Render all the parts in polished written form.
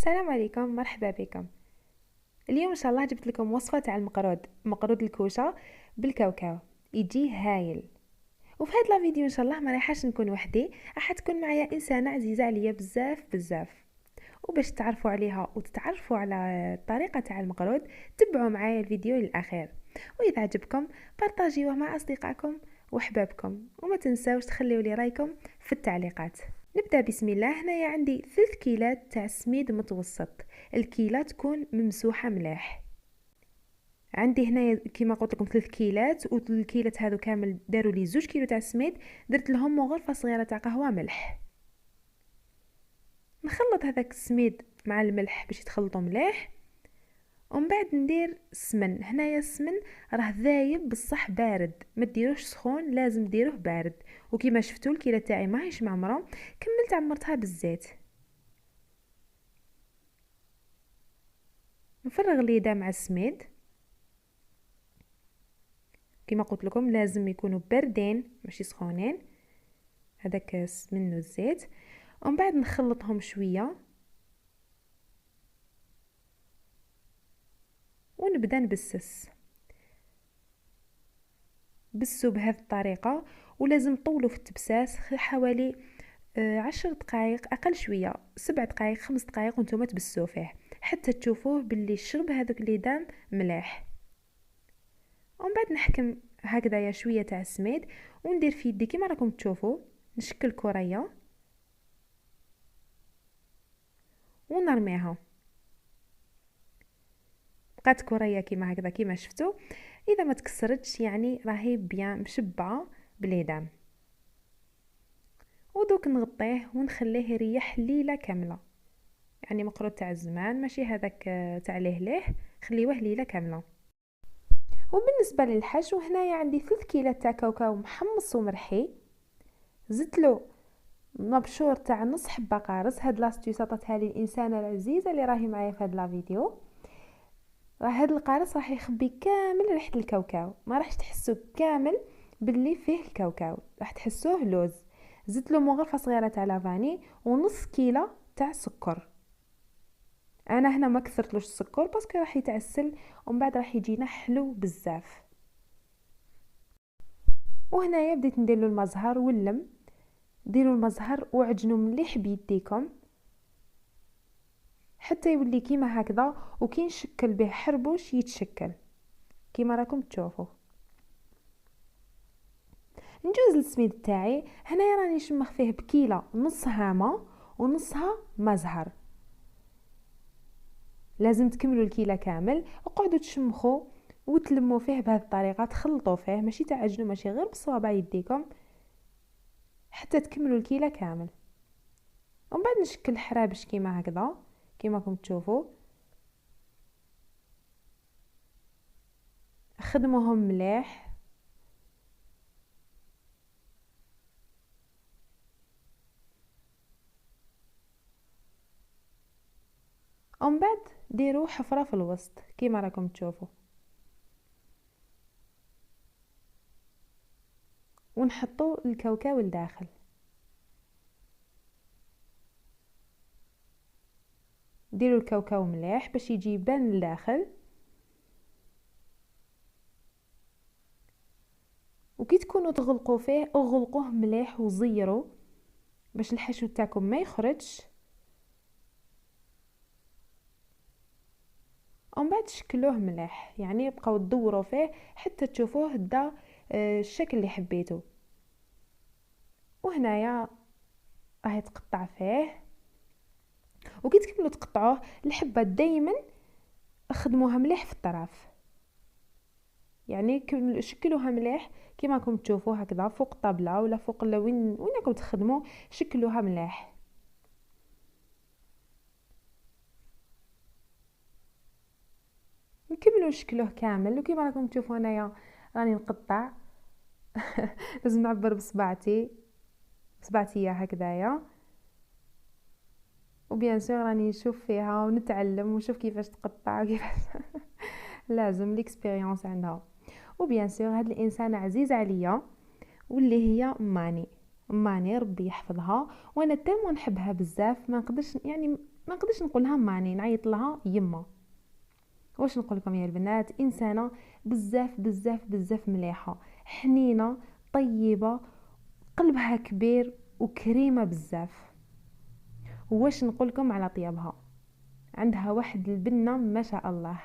السلام عليكم، مرحبا بكم. اليوم ان شاء الله جبت لكم وصفه تاع مقرود الكوشه بالكاوكاو. يجي هايل. وفي هذا الفيديو ان شاء الله ما رايحاش نكون وحدي، راح تكون معايا انسانه عزيزه عليا بزاف بزاف. وباش تعرفوا عليها وتتعرفوا على الطريقه تاع المقرود، تبعوا معايا الفيديو للاخير. واذا عجبكم بارطاجيوه مع اصدقائكم وحبابكم، وما تنساوش تخليوا لي رايكم في التعليقات. نبدا بسم الله. هنايا عندي 3 كيلات تاع سميد متوسط. الكيلة تكون ممسوحه ملاح. عندي هنايا كيما قلت لكم 3 كيلات، والكيلات هذو كامل داروا لي 2 كيلو تاع سميد. درت لهم غرفه صغيره تاع قهوه ملح. نخلط هذاك السميد مع الملح باش يتخلطوا مليح، ومن بعد ندير السمن. هنايا السمن راه ذايب بصح بارد، ما ديروش سخون، لازم ديروه بارد. وكيما شفتوا الكيله تاعي ماهيش معمره، كملت عمرتها بالزيت. نفرغ اليدة مع السميد. كما قلت لكم لازم يكونوا باردين ماشي سخونين، هذاك السمن والزيت. ومن بعد نخلطهم شويه ونبدا نبسس. بسوا بهذه الطريقه، ولازم طولوا في التبساس حوالي 10 دقائق، اقل شويه 7 دقائق 5 دقائق، وانتم تبسوا فيه حتى تشوفوه باللي الشرب هذوك الليدان ملاح. ومن بعد نحكم هكذايا شويه تاع السميد، وندير في يدي كيما راكم تشوفوا، نشكل كريه ونرميها. بقات كريه كيما هكذا كيما شفتوا. اذا ما تكسرتش يعني راهي بيان مشبعه باليدان. ودوك نغطيه ونخليه يريح ليله كامله، يعني مقرود تاع الزمان ماشي هذاك تاع ليه، خليوه ليله كامله. وبالنسبه للحشو، هنايا عندي 3 كيلات تاع كاوكاو محمص ومرحي. زدت له مبشور تاع نص حبه قارص. هاد لاستيوس عطاتها لي الانسانه العزيزه اللي راهي معايا في هاد لا فيديو. راه هاد القارص راح يخبي كامل ريحه الكاوكاو، ما راحش تحسوا كامل باللي فيه الكاوكاو، راح تحسوه لوز. زدت له مغرفه صغيره تاع لافاني ونص كيلة تاع سكر. انا هنا ما كثرتلوش السكر باسكو راح يتعسل، ومن بعد راح يجينا حلو بزاف. وهنايا بديت ندير له المزهر واللم. ديروا المزهر وعجنوا مليح بيديكم حتى يولي كيما هكذا، وكي نشكل به حربوش يتشكل كيما راكم تشوفوا. نجوز السميد تاعي هنايا راني نشمخ فيه بكيلة نص هامة ونصها مزهر. لازم تكملوا الكيلة كامل، وقعدوا تشمخوا وتلموا فيه بهذه الطريقة، تخلطوا فيه ماشي تعجنوا، ماشي غير بصوابع يديكم حتى تكملوا الكيلة كامل. ومن بعد نشكل حرابش كيما هكذا كيما راكم تشوفوا. خدموهم مليح. ومن بعد ديروا حفرة في الوسط كيما راكم تشوفوا، ونحطوا الكاوكاو لداخل. ديروا الكاوكاو مليح باش يجي يبان لداخل. وكي تكونوا تغلقوا فيه اغلقوه مليح وزيروا باش الحشو تاعكم ما يخرجش. ومن بعد شكلوه مليح، يعني بقاو تدوروا فيه حتى تشوفوه دا الشكل اللي حبيتو. وهنايا راهي تقطع فيه. وكي تكملوا تقطعوه الحبه دائما خدموها مليح في الطرف، يعني شكلوها مليح كيما راكم تشوفوا هكذا فوق الطابله ولا فوق وين راكم تخدموا، شكلوها مليح. نكملوا نشكلوه كامل. وكيما راكم تشوفوا انايا راني نقطع لازم نعبر بصبعتي هكذايا. وبيان سور راني نشوف فيها ونتعلم ونشوف كيفاش تقطع وكيفاش لازم ليكسبيريونس عندها. وبيان سور هاد الانسانه عزيزه عليا، واللي هي ماني ربي يحفظها. وانا تالمو نحبها بزاف ما نقدرش يعني ما نقدرش نقولها ماني، نعيط لها يما. واش نقول لكم يا البنات، انسانه بزاف بزاف بزاف مليحه، حنينه، طيبه، قلبها كبير وكريمه بزاف. واش نقول لكم على طيابها، عندها واحد البنه ما شاء الله،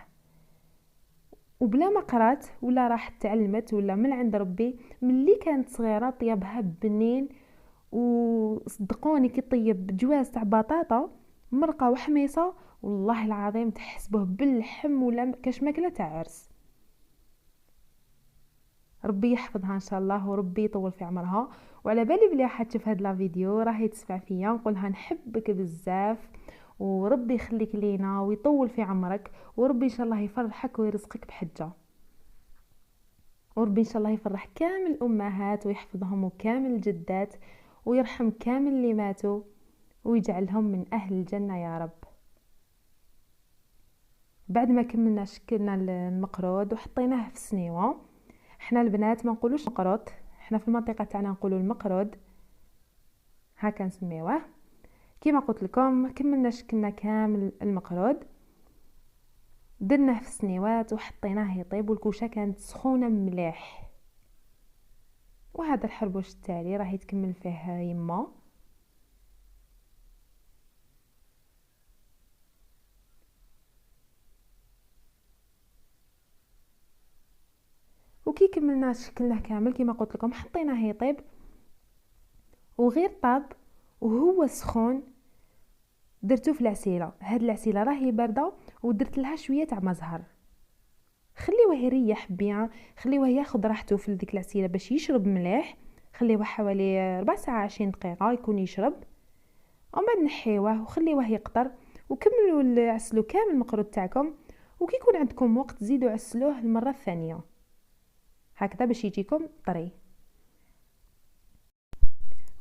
وبلا ما قرات ولا راحت تعلمت ولا من عند ربي، ملي كانت صغيره طيابها بنين. وصدقوني كي طيب جواز تاع بطاطا مرقه وحميصه، والله العظيم تحسبه باللحم ولا كاش ماكله تاع عرس. ربي يحفظها ان شاء الله وربي يطول في عمرها. وعلى بالي بلي راح تشوف هاد لا فيديو راهي تسمع فيا نقولها نحبك بزاف، وربي يخليك لينا ويطول في عمرك، وربي ان شاء الله يفرحك ويرزقك بحجه، وربي ان شاء الله يفرح كامل الامهات ويحفظهم وكامل الجدات، ويرحم كامل اللي ماتوا ويجعلهم من اهل الجنه يا رب. بعد ما كملنا شكلنا المقرود وحطيناه في السنيوه، احنا البنات ما نقولوش مقروط، احنا في المنطقه تاعنا نقولوا المقرود، هكا نسميوه. كيما قلت لكم كملنا شكلنا كامل المقرود، درناه في السنيوات وحطيناه يطيب، والكوشه كانت سخونه مليح. وهذا الحربوش التالي راح يتكمل فيه يما. وكي كملنا شكلناه كامل كيما قلت لكم حطيناه يطيب، وغير طاب وهو سخون درتو في العسيله. هاد العسيله راهي بارده ودرت لها شويه تاع مزهر، خليوه يريح بيان، خليوه ياخذ راحته في ديك العسيله باش يشرب مليح. خليوه حوالي ربع ساعه 20 دقيقه يكون يشرب، ومن بعد نحيوه وخليوه يقطر. وكملوا عسلوا كامل المقروض تاعكم، وكي يكون عندكم وقت زيدوا عسلوه المره الثانيه هكذا باش يجيكم طري.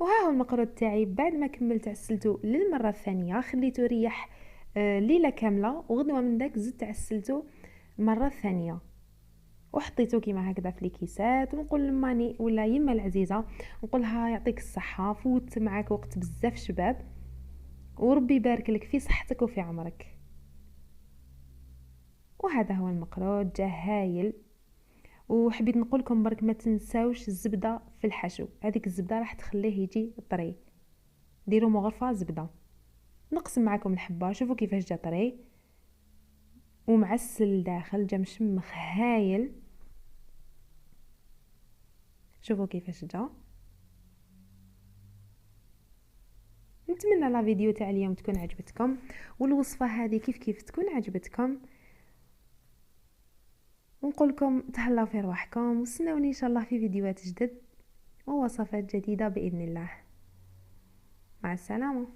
وها هو المقروض تاعي بعد ما كملت عسلته للمره الثانيه، خليته يريح ليله كامله، وغدوه من داك زدت عسلته مره ثانيه وحطيته كيما هكذا في الكيسات. ونقول لماني ولا يما العزيزه، نقولها يعطيك الصحه، فوت معاك وقت بزاف شباب، وربي يبارك لك في صحتك وفي عمرك. وهذا هو المقروض جا هايل. وحبيت نقول لكم برك ما تنساوش الزبده في الحشو، هذيك الزبده راح تخليه يجي طري. ديروا مغرفه زبده. نقسم معكم الحبه، شوفوا كيفاش جا طري ومعسل داخل، جا مشمخ هايل. شوفوا كيفاش جا. نتمنى لا فيديو تاع اليوم تكون عجبتكم، والوصفه هذه كيف تكون عجبتكم، ونقول لكم تهلاو في رواحكم، وستناوني ان شاء الله في فيديوهات جدد ووصفات جديده باذن الله. مع السلامه.